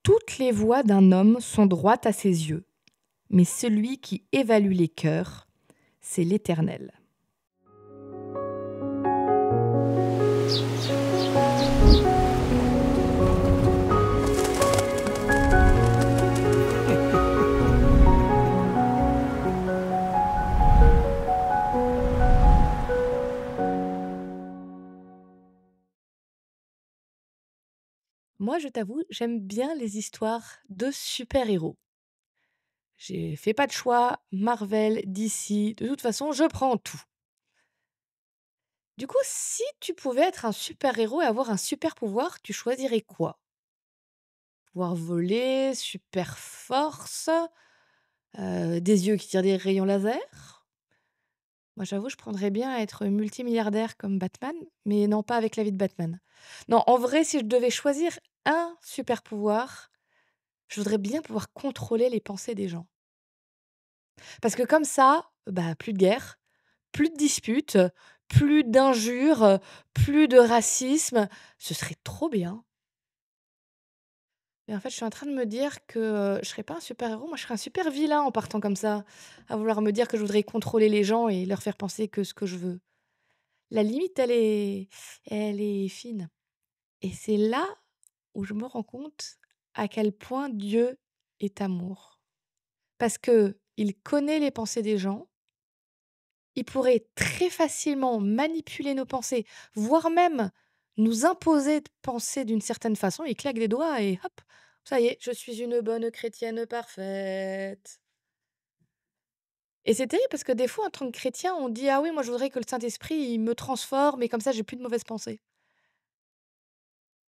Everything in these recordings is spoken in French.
Toutes les voies d'un homme sont droites à ses yeux, mais celui qui évalue les cœurs, c'est l'Éternel. Moi, je t'avoue, j'aime bien les histoires de super-héros. J'ai fait pas de choix, Marvel, DC, de toute façon, je prends tout. Du coup, si tu pouvais être un super-héros et avoir un super pouvoir, tu choisirais quoi? Pouvoir voler, super force, des yeux qui tirent des rayons laser? Moi, j'avoue, je prendrais bien être multimilliardaire comme Batman, mais non, pas avec la vie de Batman. Non, en vrai, si je devais choisir un super pouvoir, je voudrais bien pouvoir contrôler les pensées des gens. Parce que comme ça, bah, plus de guerre, plus de disputes, plus d'injures, plus de racisme. Ce serait trop bien. Et en fait, je suis en train de me dire que, je serais pas un super héros, moi je serais un super vilain en partant comme ça, à vouloir me dire que je voudrais contrôler les gens et leur faire penser que ce que je veux. La limite, elle est fine et c'est là où je me rends compte à quel point Dieu est amour. Parce que il connaît les pensées des gens. Il pourrait très facilement manipuler nos pensées, voire même nous imposer de penser d'une certaine façon. Il claque des doigts et hop, ça y est, je suis une bonne chrétienne parfaite. Et c'est terrible parce que des fois, en tant que chrétien, on dit: «Ah oui, moi je voudrais que le Saint-Esprit, il me transforme et comme ça j'ai plus de mauvaises pensées».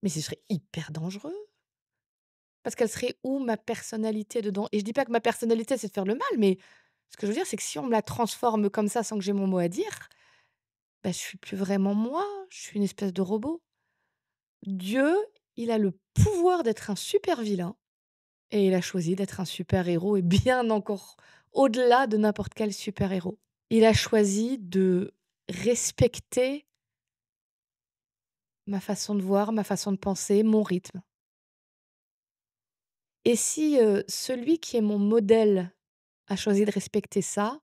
Mais ce serait hyper dangereux parce qu'elle serait où ma personnalité dedans? Et je dis pas que ma personnalité, c'est de faire le mal, mais ce que je veux dire, c'est que si on me la transforme comme ça sans que j'ai mon mot à dire, bah, je suis plus vraiment moi, je suis une espèce de robot. Dieu, il a le pouvoir d'être un super vilain et il a choisi d'être un super héros et bien encore au-delà de n'importe quel super héros. Il a choisi de respecter ma façon de voir, ma façon de penser, mon rythme. Et si, celui qui est mon modèle a choisi de respecter ça,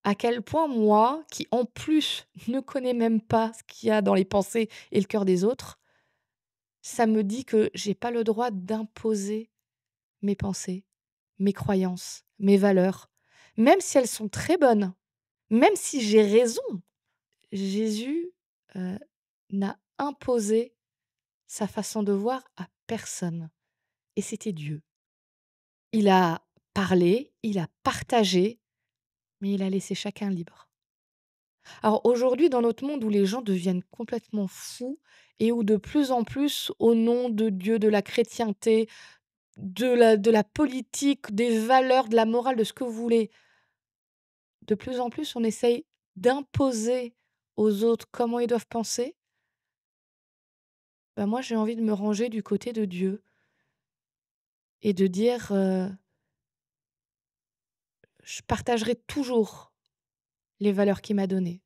à quel point moi, qui en plus ne connais même pas ce qu'il y a dans les pensées et le cœur des autres, ça me dit que j'ai pas le droit d'imposer mes pensées, mes croyances, mes valeurs, même si elles sont très bonnes, même si j'ai raison. Jésus, heu, n'a imposé sa façon de voir à personne et c'était Dieu. Il a parlé, il a partagé, mais il a laissé chacun libre. Alors aujourd'hui, dans notre monde où les gens deviennent complètement fous et où de plus en plus, au nom de Dieu, de la chrétienté, de la politique, des valeurs, de la morale, de ce que vous voulez, de plus en plus, on essaye d'imposer aux autres comment ils doivent penser. Bah, moi, j'ai envie de me ranger du côté de Dieu et de dire, je partagerai toujours les valeurs qu'il m'a données,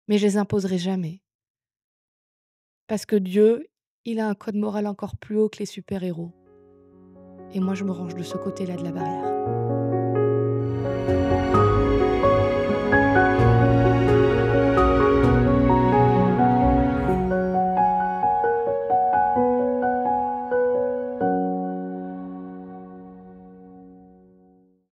mais je les imposerai jamais. Parce que Dieu, il a un code moral encore plus haut que les super-héros et moi, je me range de ce côté-là de la barrière.